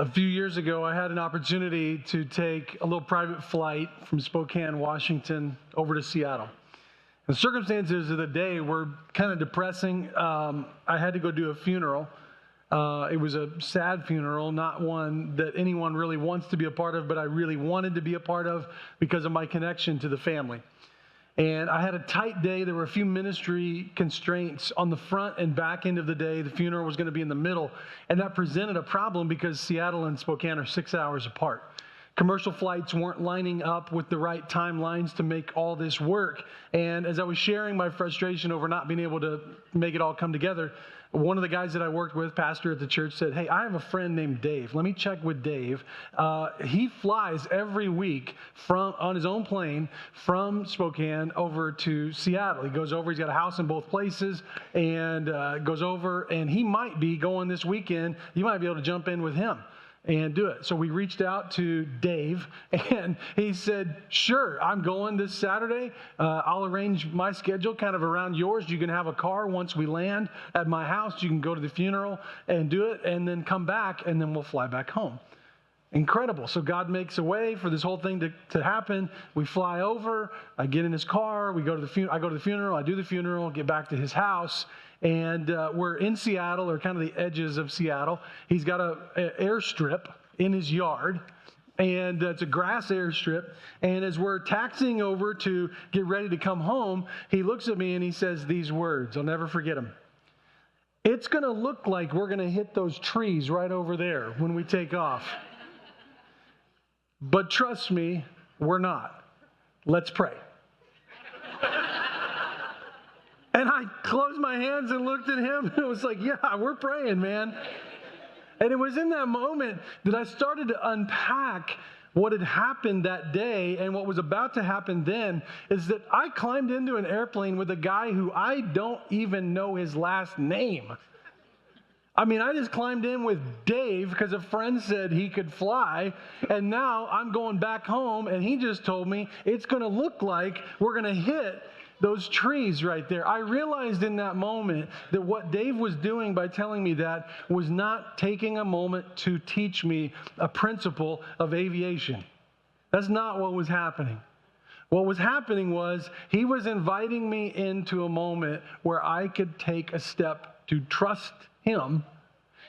A few years ago, I had an opportunity to take a little private flight from Spokane, Washington, over to Seattle. The circumstances of the day were kind of depressing. I had to go do a funeral. It was a sad funeral, not one that anyone really wants to be a part of, but I really wanted to be a part of because of my connection to the family. And I had a tight day. There were a few ministry constraints on the front and back end of the day. The funeral was going to be in the middle. And that presented a problem because Seattle and Spokane are 6 hours apart. Commercial flights weren't lining up with the right timelines to make all this work. And as I was sharing my frustration over not being able to make it all come together, one of the guys that I worked with, pastor at the church, said, "Hey, I have a friend named Dave. Let me check with Dave. He flies every week on his own plane from Spokane over to Seattle. He goes over, he's got a house in both places, and goes over, and he might be going this weekend. You might be able to jump in with him and do it." So we reached out to Dave, and he said, "Sure, I'm going this Saturday. I'll arrange my schedule kind of around yours. You can have a car once we land at my house. You can go to the funeral and do it, and then come back, and then we'll fly back home." Incredible. So God makes a way for this whole thing to happen. We fly over. I get in his car. We go to the funeral. I go to the funeral. I do the funeral. Get back to his house. And we're in Seattle, or kind of the edges of Seattle. He's got an airstrip in his yard, and it's a grass airstrip. And as we're taxiing over to get ready to come home, he looks at me and he says these words. I'll never forget them. "It's going to look like we're going to hit those trees right over there when we take off. But trust me, we're not. Let's pray." And I closed my hands and looked at him, and it was like, yeah, we're praying, man. And it was in that moment that I started to unpack what had happened that day, and what was about to happen then is that I climbed into an airplane with a guy who I don't even know his last name. I mean, I just climbed in with Dave because a friend said he could fly, and now I'm going back home, and he just told me it's going to look like we're going to hit those trees right there. I realized in that moment that what Dave was doing by telling me that was not taking a moment to teach me a principle of aviation. That's not what was happening. What was happening was he was inviting me into a moment where I could take a step to trust him,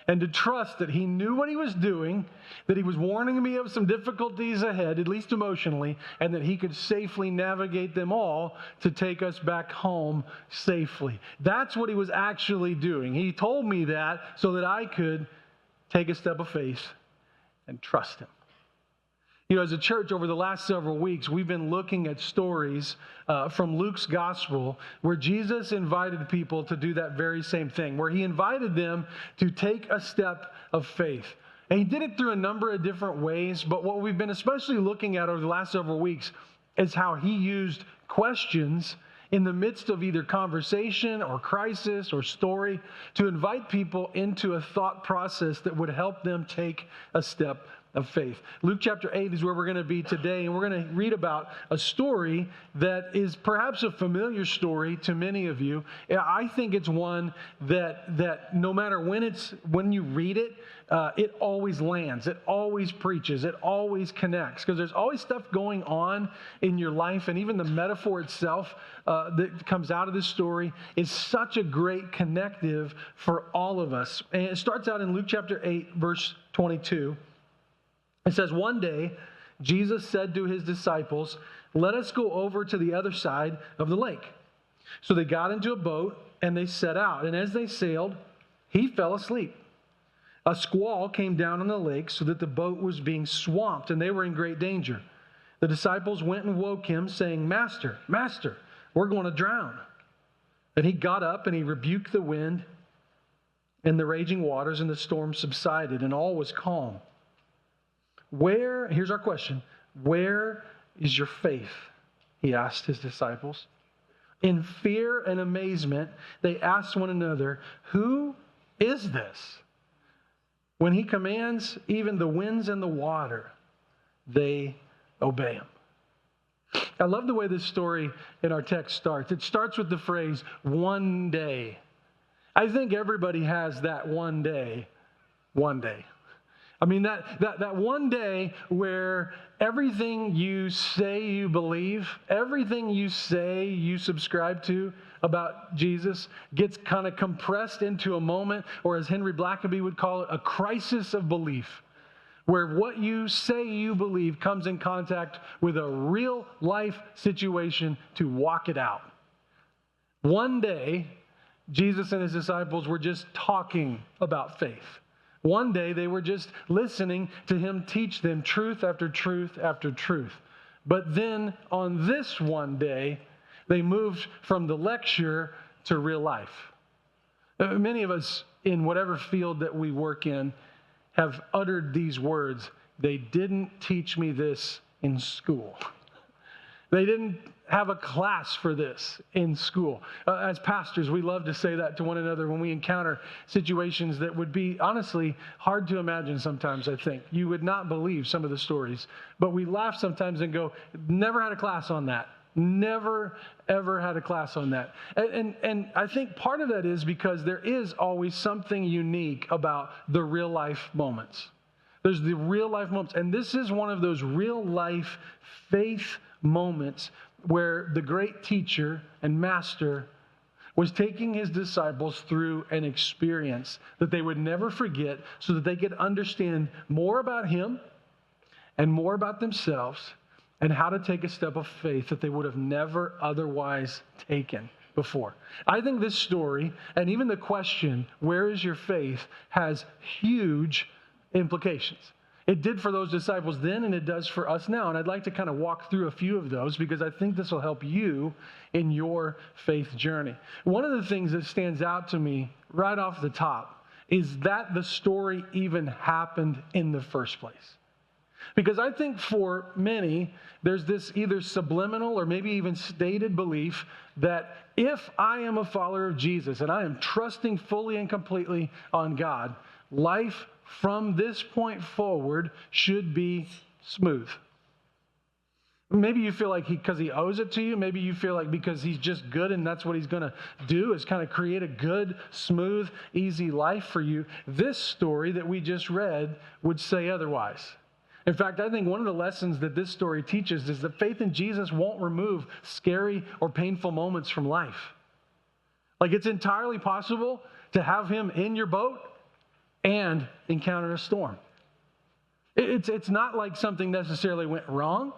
and to trust that he knew what he was doing, that he was warning me of some difficulties ahead, at least emotionally, and that he could safely navigate them all to take us back home safely. That's what he was actually doing. He told me that so that I could take a step of faith and trust him. You know, as a church, over the last several weeks, we've been looking at stories from Luke's gospel where Jesus invited people to do that very same thing, where he invited them to take a step of faith. And he did it through a number of different ways, but what we've been especially looking at over the last several weeks is how he used questions in the midst of either conversation or crisis or story to invite people into a thought process that would help them take a step of faith. Luke chapter 8 is where we're going to be today, and we're going to read about a story that is perhaps a familiar story to many of you. I think it's one that no matter when you read it, it always lands, it always preaches, it always connects, because there's always stuff going on in your life, and even the metaphor itself that comes out of this story is such a great connective for all of us. And it starts out in Luke chapter 8, verse 22. It says, "One day, Jesus said to his disciples, 'Let us go over to the other side of the lake.' So they got into a boat and they set out. And as they sailed, he fell asleep. A squall came down on the lake so that the boat was being swamped and they were in great danger. The disciples went and woke him, saying, 'Master, Master, we're going to drown.' And he got up and he rebuked the wind and the raging waters, and the storm subsided and all was calm. Here's our question, where is your faith?" he asked his disciples. In fear and amazement, they asked one another, "Who is this? When he commands even the winds and the water, they obey him." I love the way this story in our text starts. It starts with the phrase, "one day." I think everybody has that one day. I mean, that one day where everything you say you believe, everything you say you subscribe to about Jesus gets kind of compressed into a moment, or as Henry Blackaby would call it, a crisis of belief, where what you say you believe comes in contact with a real life situation to walk it out. One day, Jesus and his disciples were just talking about faith. One day they were just listening to him teach them truth after truth after truth. But then on this one day, they moved from the lecture to real life. Many of us in whatever field that we work in have uttered these words. They didn't teach me this in school. They didn't have a class for this in school. As pastors, we love to say that to one another when we encounter situations that would be, honestly, hard to imagine sometimes, I think. You would not believe some of the stories. But we laugh sometimes and go, never had a class on that. Never, ever had a class on that. And I think part of that is because there is always something unique about the real life moments. There's the real life moments. And this is one of those real life faith moments where the great teacher and master was taking his disciples through an experience that they would never forget so that they could understand more about him and more about themselves and how to take a step of faith that they would have never otherwise taken before. I think this story, and even the question, where is your faith, has huge implications. It did for those disciples then, and it does for us now. And I'd like to kind of walk through a few of those because I think this will help you in your faith journey. One of the things that stands out to me right off the top is that the story even happened in the first place. Because I think for many, there's this either subliminal or maybe even stated belief that if I am a follower of Jesus and I am trusting fully and completely on God, life from this point forward should be smooth. Maybe you feel like because he owes it to you. Maybe you feel like because he's just good and that's what he's going to do is kind of create a good, smooth, easy life for you. This story that we just read would say otherwise. In fact, I think one of the lessons that this story teaches is that faith in Jesus won't remove scary or painful moments from life. Like it's entirely possible to have him in your boat and encounter a storm. It's not like something necessarily went wrong,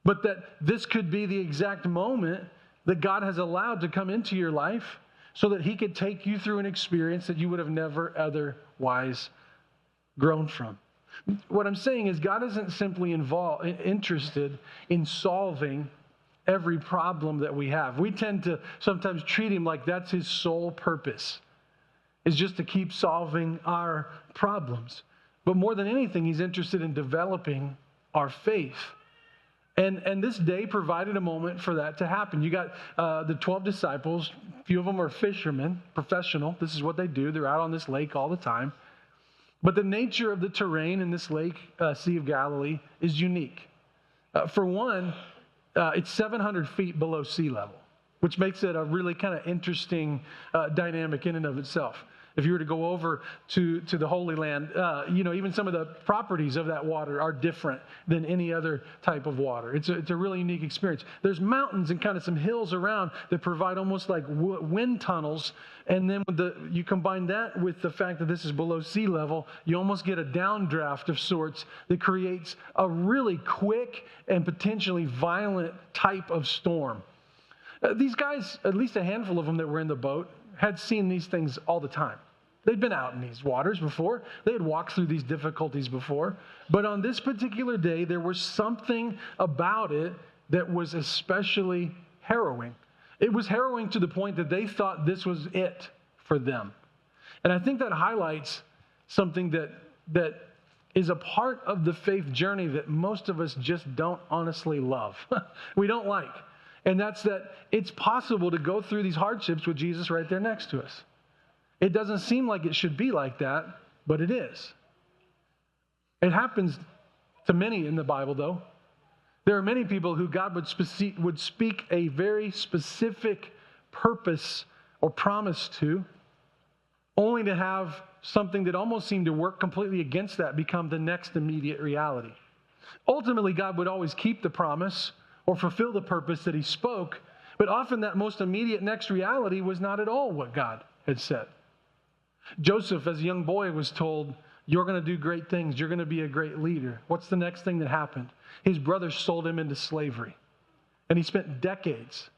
but that this could be the exact moment that God has allowed to come into your life so that he could take you through an experience that you would have never otherwise grown from. What I'm saying is God isn't simply interested in solving every problem that we have. We tend to sometimes treat him like that's his sole purpose, is just to keep solving our problems. But more than anything, he's interested in developing our faith. And this day provided a moment for that to happen. You got the 12 disciples. A few of them are fishermen, professional. This is what they do. They're out on this lake all the time. But the nature of the terrain in this lake, Sea of Galilee, is unique. For one, it's 700 feet below sea level, which makes it a really kind of interesting dynamic in and of itself. If you were to go over to the Holy Land, even some of the properties of that water are different than any other type of water. It's a really unique experience. There's mountains and kind of some hills around that provide almost like wind tunnels. And then you combine that with the fact that this is below sea level, you almost get a downdraft of sorts that creates a really quick and potentially violent type of storm. These guys, at least a handful of them that were in the boat, had seen these things all the time. They'd been out in these waters before. They had walked through these difficulties before. But on this particular day, there was something about it that was especially harrowing. It was harrowing to the point that they thought this was it for them. And I think that highlights something that is a part of the faith journey that most of us just don't honestly love. We don't like. And that's that it's possible to go through these hardships with Jesus right there next to us. It doesn't seem like it should be like that, but it is. It happens to many in the Bible, though. There are many people who God would speak a very specific purpose or promise to, only to have something that almost seemed to work completely against that become the next immediate reality. Ultimately, God would always keep the promise or fulfill the purpose that he spoke, but often that most immediate next reality was not at all what God had said. Joseph, as a young boy, was told, you're going to do great things. You're going to be a great leader. What's the next thing that happened? His brothers sold him into slavery, and he spent decades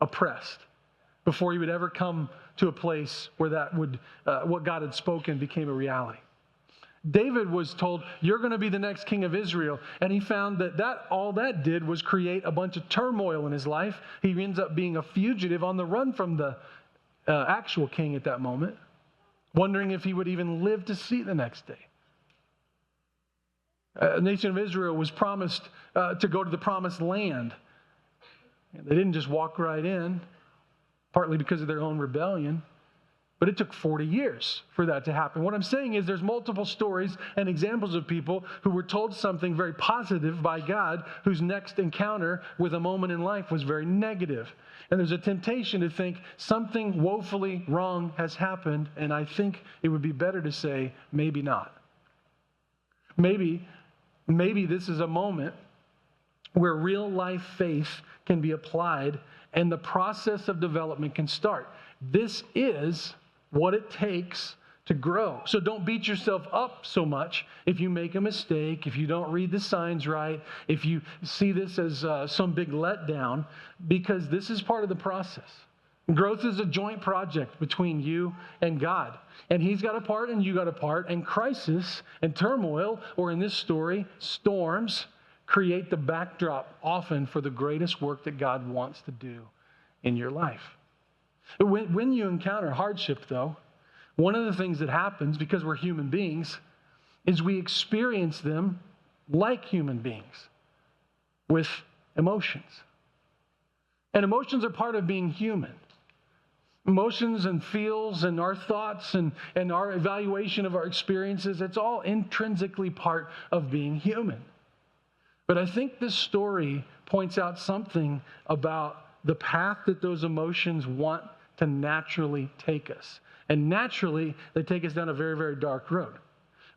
oppressed before he would ever come to a place where what God had spoken became a reality. David was told, you're going to be the next king of Israel. And he found that all that did was create a bunch of turmoil in his life. He ends up being a fugitive on the run from the actual king at that moment, wondering if he would even live to see the next day. The nation of Israel was promised to go to the promised land. They didn't just walk right in, partly because of their own rebellion. But it took 40 years for that to happen. What I'm saying is there's multiple stories and examples of people who were told something very positive by God, whose next encounter with a moment in life was very negative. And there's a temptation to think something woefully wrong has happened, and I think it would be better to say, maybe not. Maybe this is a moment where real life faith can be applied and the process of development can start. This is what it takes to grow. So don't beat yourself up so much if you make a mistake, if you don't read the signs right, if you see this as some big letdown, because this is part of the process. Growth is a joint project between you and God. And he's got a part and you got a part. And crisis and turmoil, or in this story, storms, create the backdrop often for the greatest work that God wants to do in your life. When you encounter hardship, though, one of the things that happens, because we're human beings, is we experience them like human beings with emotions. And emotions are part of being human. Emotions and feels and our thoughts and our evaluation of our experiences, it's all intrinsically part of being human. But I think this story points out something about the path that those emotions want to naturally take us. And naturally, they take us down a very, very dark road.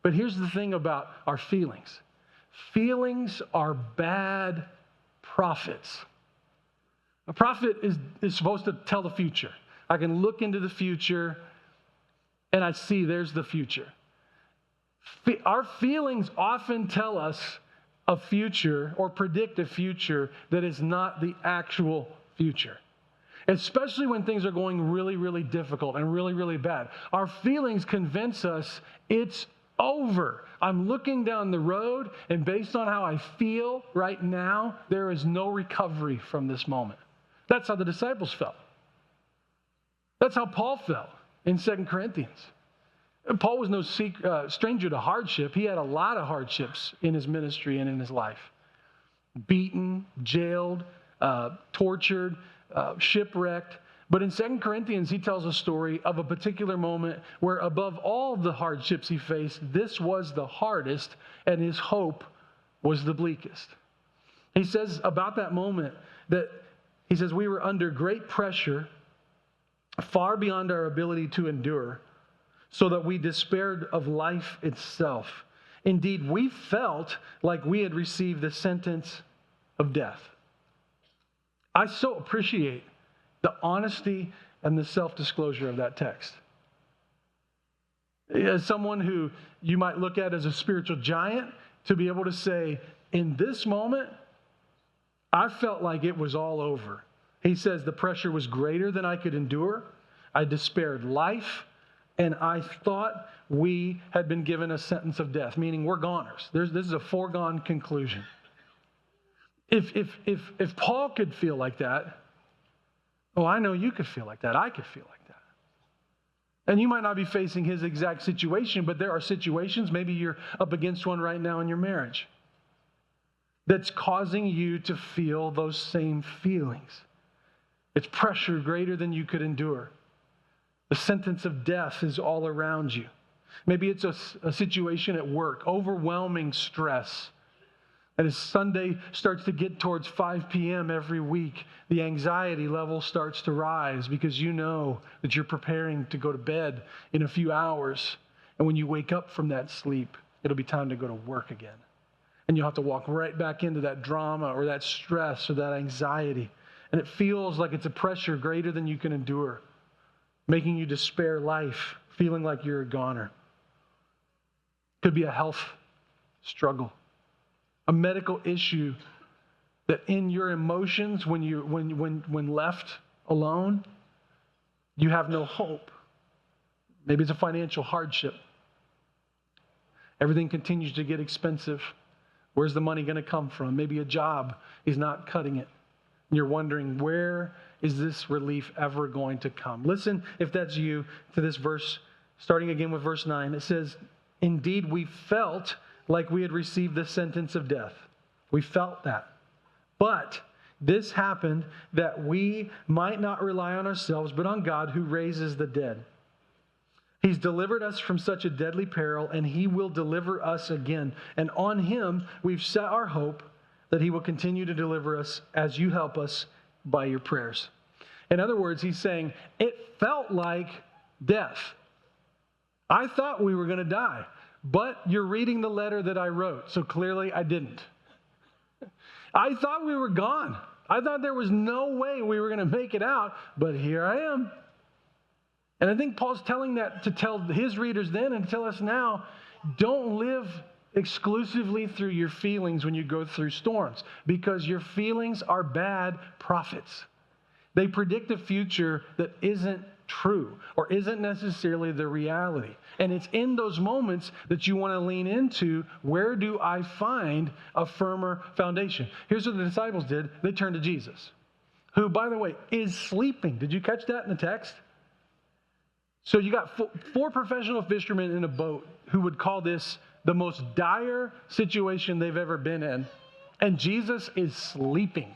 But here's the thing about our feelings. Feelings are bad prophets. A prophet is supposed to tell the future. I can look into the future and I see there's the future. Our feelings often tell us a future or predict a future that is not the actual future. Especially when things are going really, really difficult and really, really bad. Our feelings convince us it's over. I'm looking down the road, and based on how I feel right now, there is no recovery from this moment. That's how the disciples felt. That's how Paul felt in 2 Corinthians. Paul was no stranger to hardship. He had a lot of hardships in his ministry and in his life. Beaten, jailed, tortured, shipwrecked. But in 2 Corinthians, he tells a story of a particular moment where above all the hardships he faced, this was the hardest and his hope was the bleakest. He says about that moment he says, we were under great pressure, far beyond our ability to endure, so that we despaired of life itself. Indeed, we felt like we had received the sentence of death. I so appreciate the honesty and the self-disclosure of that text. As someone who you might look at as a spiritual giant, to be able to say, in this moment, I felt like it was all over. He says the pressure was greater than I could endure. I despaired life, and I thought we had been given a sentence of death, meaning we're goners. This is a foregone conclusion. If Paul could feel like that, oh, I know you could feel like that. I could feel like that. And you might not be facing his exact situation, but there are situations, maybe you're up against one right now in your marriage, that's causing you to feel those same feelings. It's pressure greater than you could endure. The sentence of death is all around you. Maybe it's a situation at work, overwhelming stress. And as Sunday starts to get towards 5 p.m. every week, the anxiety level starts to rise because you know that you're preparing to go to bed in a few hours. And when you wake up from that sleep, it'll be time to go to work again. And you'll have to walk right back into that drama or that stress or that anxiety. And it feels like it's a pressure greater than you can endure, making you despair life, feeling like you're a goner. Could be a health struggle, a medical issue that in your emotions, when left alone, you have no hope. Maybe it's a financial hardship. Everything continues to get expensive. Where's the money going to come from? Maybe a job is not cutting it. And you're wondering, where is this relief ever going to come? Listen, if that's you, to this verse, starting again with verse 9. It says, indeed, we felt like we had received the sentence of death. We felt that. But this happened that we might not rely on ourselves, but on God who raises the dead. He's delivered us from such a deadly peril, and he will deliver us again. And on him we've set our hope that he will continue to deliver us as you help us by your prayers. In other words, he's saying, it felt like death. I thought we were going to die, but you're reading the letter that I wrote, so clearly I didn't. I thought we were gone. I thought there was no way we were going to make it out, but here I am. And I think Paul's telling that to tell his readers then and tell us now, don't live exclusively through your feelings when you go through storms, because your feelings are bad prophets. They predict a future that isn't true or isn't necessarily the reality. And it's in those moments that you want to lean into, where do I find a firmer foundation? Here's what the disciples did. They turned to Jesus, who, by the way, is sleeping. Did you catch that in the text? So you got four professional fishermen in a boat who would call this the most dire situation they've ever been in. And Jesus is sleeping.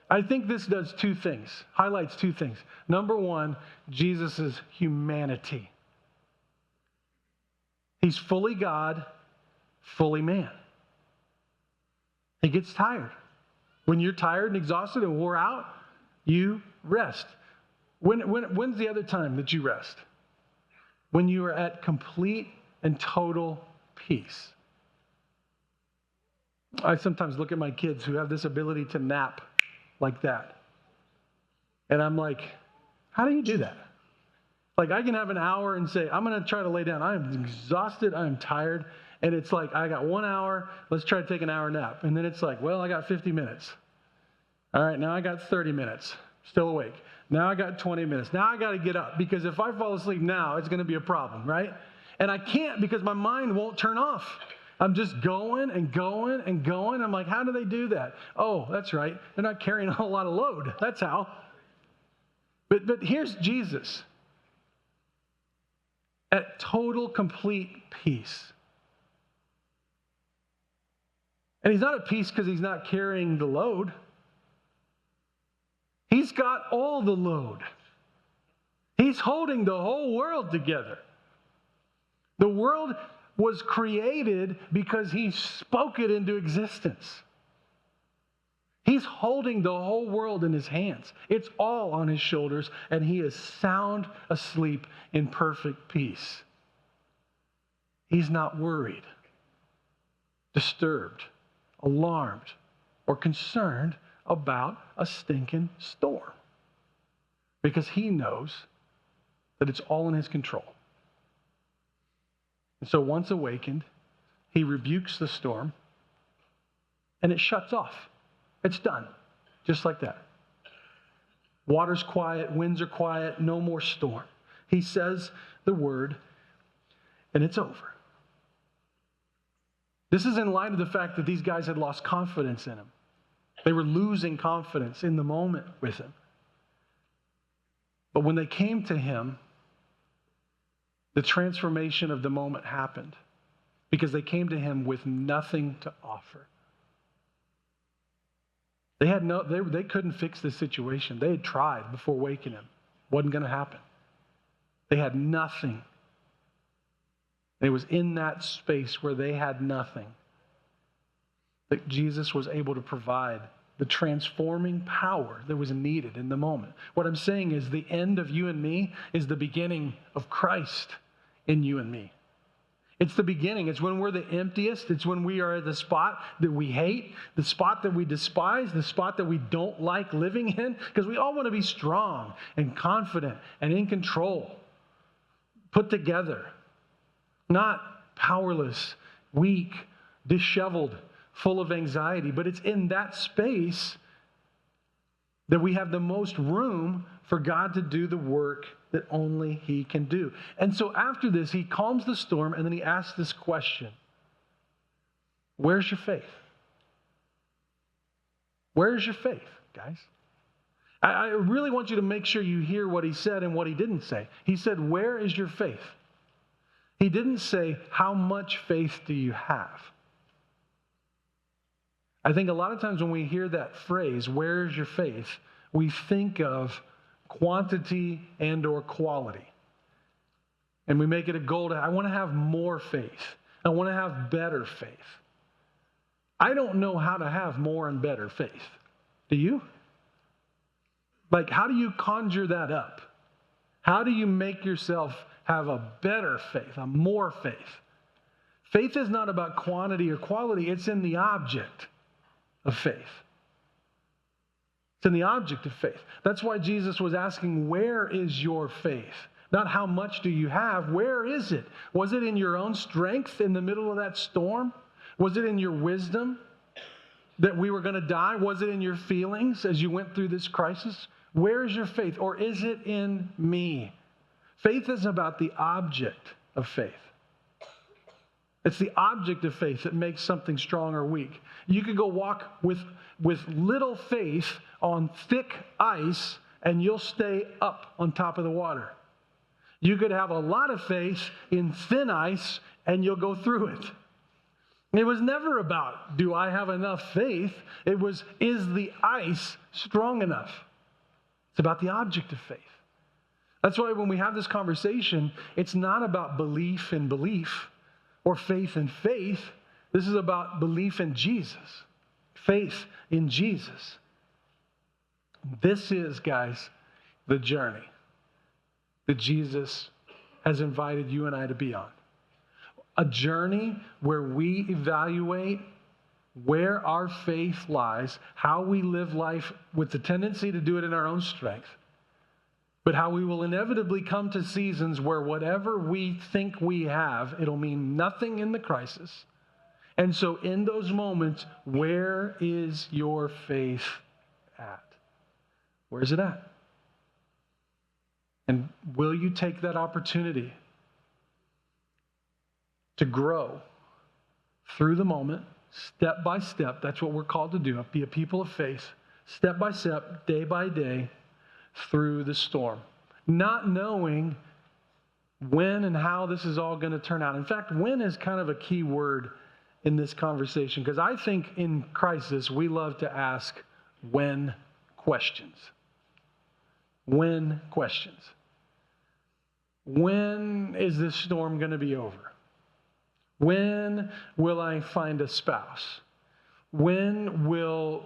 I think this does two things, highlights two things. Number one, Jesus' humanity. He's fully God, fully man. He gets tired. When you're tired and exhausted and wore out, you rest. When's the other time that you rest? When you are at complete and total peace. I sometimes look at my kids who have this ability to nap like that. And I'm like, how do you do that? Like, I can have an hour and say, I'm going to try to lay down. I am exhausted. I am tired. And it's like, I got 1 hour. Let's try to take an hour nap. And then it's like, well, I got 50 minutes. All right, now I got 30 minutes. Still awake. Now I got 20 minutes. Now I got to get up, because if I fall asleep now, it's going to be a problem, right? And I can't, because my mind won't turn off. I'm just going and going and going. I'm like, how do they do that? Oh, that's right. They're not carrying a whole lot of load. That's how. But here's Jesus at total, complete peace. And he's not at peace because he's not carrying the load. He's got all the load. He's holding the whole world together. The world was created because he spoke it into existence. He's holding the whole world in his hands. It's all on his shoulders, and he is sound asleep in perfect peace. He's not worried, disturbed, alarmed, or concerned about a stinking storm, because he knows that it's all in his control. And so once awakened, he rebukes the storm, and it shuts off. It's done, just like that. Water's quiet, winds are quiet, no more storm. He says the word, and it's over. This is in light of the fact that these guys had lost confidence in him. They were losing confidence in the moment with him. But when they came to him, the transformation of the moment happened, because they came to him with nothing to offer. They couldn't fix the situation. They had tried before waking him. Wasn't going to happen. They had nothing. It was in that space where they had nothing that Jesus was able to provide the transforming power that was needed in the moment. What I'm saying is the end of you and me is the beginning of Christ in you and me. It's the beginning. It's when we're the emptiest. It's when we are at the spot that we hate, the spot that we despise, the spot that we don't like living in, because we all want to be strong and confident and in control, put together, not powerless, weak, disheveled, full of anxiety. But it's in that space that we have the most room for God to do the work that only He can do. And so after this, He calms the storm, and then He asks this question: where's your faith? Where's your faith, guys? I really want you to make sure you hear what He said and what He didn't say. He said, where is your faith? He didn't say, how much faith do you have? I think a lot of times when we hear that phrase, where is your faith, we think of quantity and or quality. And we make it a goal to, I want to have more faith. I want to have better faith. I don't know how to have more and better faith. Do you? Like, how do you conjure that up? How do you make yourself have a better faith, a more faith? Faith is not about quantity or quality. It's in the object of faith. It's in the object of faith. That's why Jesus was asking, where is your faith? Not how much do you have, where is it? Was it in your own strength in the middle of that storm? Was it in your wisdom that we were going to die? Was it in your feelings as you went through this crisis? Where is your faith? Or is it in me? Faith is about the object of faith. It's the object of faith that makes something strong or weak. You could go walk with little faith on thick ice and you'll stay up on top of the water. You could have a lot of faith in thin ice and you'll go through it. It was never about, do I have enough faith? It was, is the ice strong enough? It's about the object of faith. That's why when we have this conversation, it's not about belief in belief or faith in faith. This is about belief in Jesus, faith in Jesus. This is, guys, the journey that Jesus has invited you and I to be on. A journey where we evaluate where our faith lies, how we live life with the tendency to do it in our own strength, but how we will inevitably come to seasons where whatever we think we have, it'll mean nothing in the crisis. And so in those moments, where is your faith at? Where is it at? And will you take that opportunity to grow through the moment, step by step? That's what we're called to do, be a people of faith, step by step, day by day, through the storm, not knowing when and how this is all going to turn out. In fact, when is kind of a key word in this conversation, because I think in crisis, we love to ask when questions. When questions. When is this storm going to be over? When will I find a spouse? When will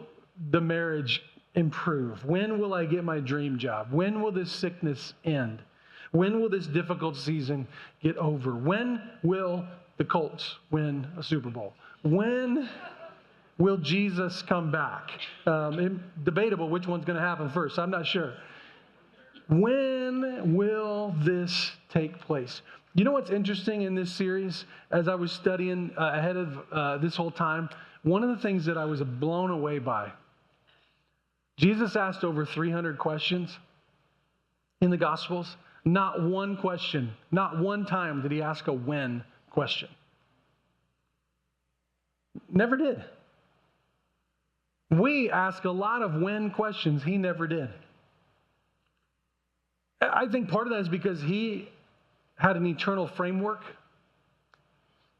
the marriage improve? When will I get my dream job? When will this sickness end? When will this difficult season get over? When will the Colts win a Super Bowl? When will Jesus come back? Debatable which one's going to happen first. I'm not sure. When will this take place? You know what's interesting in this series? As I was studying ahead of this whole time, one of the things that I was blown away by, Jesus asked over 300 questions in the Gospels. Not one question, not one time did he ask a when question. Never did. We ask a lot of when questions. He never did. I think part of that is because he had an eternal framework.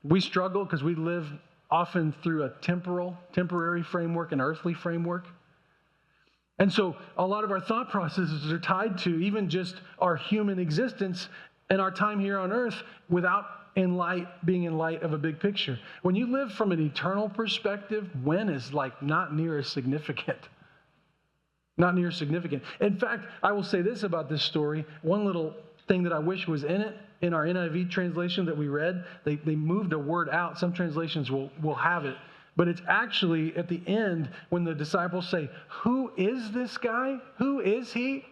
We struggle because we live often through a temporary framework, an earthly framework. And so a lot of our thought processes are tied to even just our human existence and our time here on earth without being in light of a big picture. When you live from an eternal perspective, when is like not near as significant. Not near as significant. In fact, I will say this about this story. One little thing that I wish was in it, in our NIV translation that we read, they moved a word out. Some translations will have it. But it's actually at the end when the disciples say, "Who is this guy? Who is he?"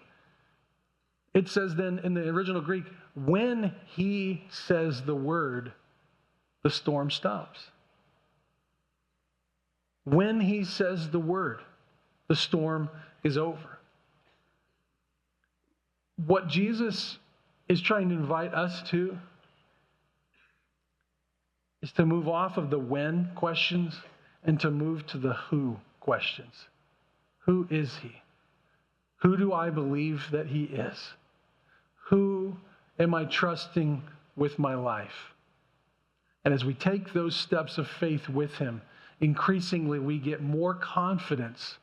It says then in the original Greek, when he says the word, the storm stops. When he says the word, the storm is over. What Jesus is trying to invite us to is to move off of the when questions and to move to the who questions. Who is he? Who do I believe that he is? Who am I trusting with my life? And as we take those steps of faith with him, increasingly we get more confidence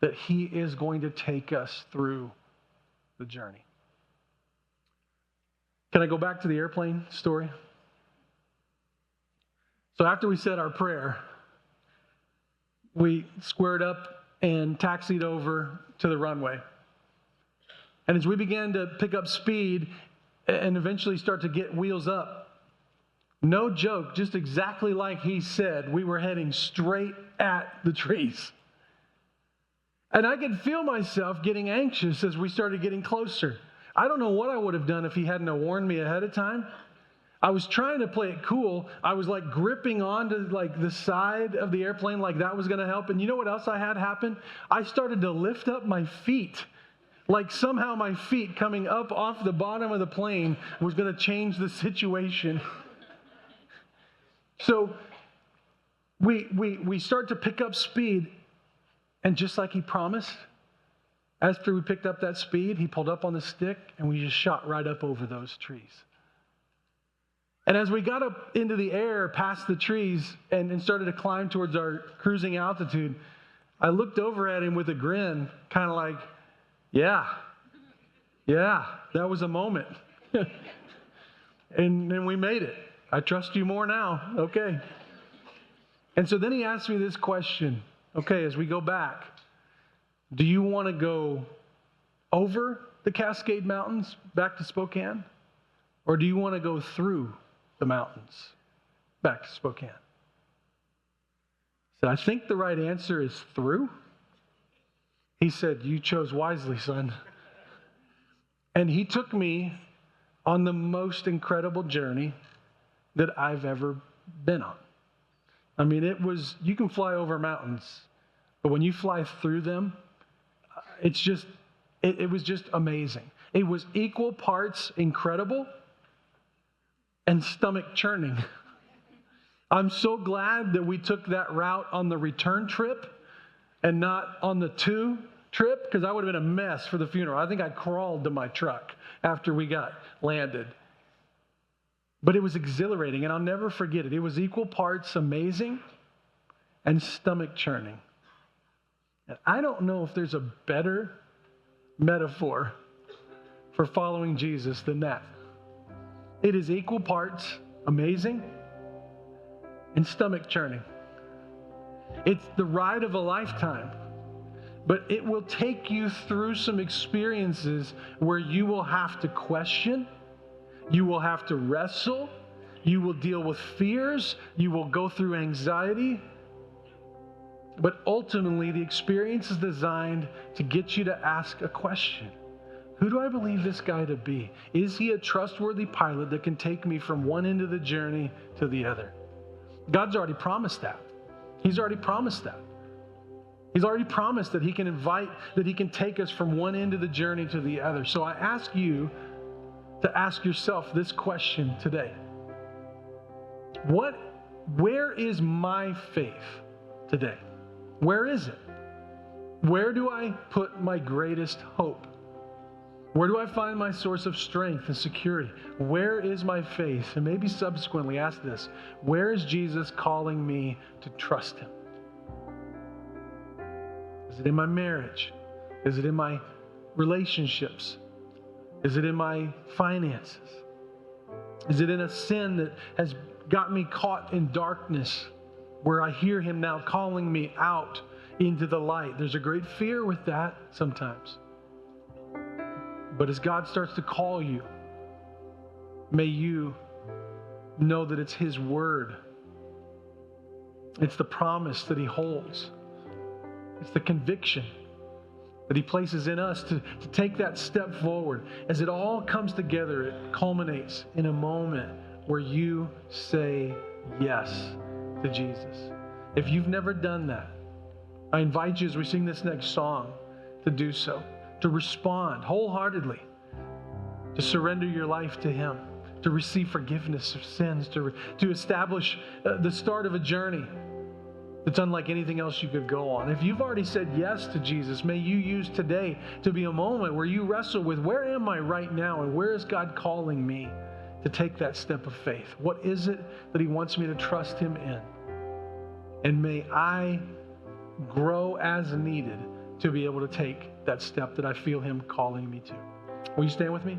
that he is going to take us through the journey. Can I go back to the airplane story? So after we said our prayer, we squared up and taxied over to the runway. And as we began to pick up speed and eventually start to get wheels up, no joke, just exactly like he said, we were heading straight at the trees. And I could feel myself getting anxious as we started getting closer. I don't know what I would have done if he hadn't warned me ahead of time. I was trying to play it cool. I was like gripping onto like the side of the airplane like that was going to help. And you know what else I had happen? I started to lift up my feet. Like somehow my feet coming up off the bottom of the plane was going to change the situation. So we start to pick up speed. And just like he promised, after we picked up that speed, he pulled up on the stick and we just shot right up over those trees. And as we got up into the air past the trees and started to climb towards our cruising altitude, I looked over at him with a grin, kind of like, yeah, that was a moment. and we made it. I trust you more now. Okay. And so then he asked me this question. Okay, as we go back, do you want to go over the Cascade Mountains back to Spokane? Or do you want to go through the mountains back to Spokane? I said, I think the right answer is through. He said, you chose wisely, son. And he took me on the most incredible journey that I've ever been on. I mean, you can fly over mountains, but when you fly through them, it was just amazing. It was equal parts incredible and stomach churning. I'm so glad that we took that route on the return trip and not on the trip, because I would have been a mess for the funeral. I think I crawled to my truck after we got landed. But it was exhilarating, and I'll never forget it. It was equal parts amazing and stomach churning. And I don't know if there's a better metaphor for following Jesus than that. It is equal parts amazing and stomach churning. It's the ride of a lifetime, but it will take you through some experiences where you will have to question. You will have to wrestle. You will deal with fears. You will go through anxiety. But ultimately, the experience is designed to get you to ask a question. Who do I believe this guy to be? Is he a trustworthy pilot that can take me from one end of the journey to the other? God's already promised that. He's already promised that. He's already promised that he can take us from one end of the journey to the other. So I ask you to ask yourself this question today. Where is my faith today? Where is it? Where do I put my greatest hope? Where do I find my source of strength and security? Where is my faith? And maybe subsequently ask this, where is Jesus calling me to trust him? Is it in my marriage? Is it in my relationships? Is it in my finances? Is it in a sin that has got me caught in darkness where I hear him now calling me out into the light? There's a great fear with that sometimes. But as God starts to call you, may you know that it's his word. It's the promise that he holds. It's the conviction that he places in us to take that step forward. As it all comes together, it culminates in a moment where you say yes to Jesus. If you've never done that, I invite you as we sing this next song to do so, to respond wholeheartedly, to surrender your life to him, to receive forgiveness of sins, to establish the start of a journey that's unlike anything else you could go on. If you've already said yes to Jesus, may you use today to be a moment where you wrestle with, where am I right now, and where is God calling me to take that step of faith? What is it that he wants me to trust him in? And may I grow as needed to be able to take that step that I feel him calling me to. Will you stand with me?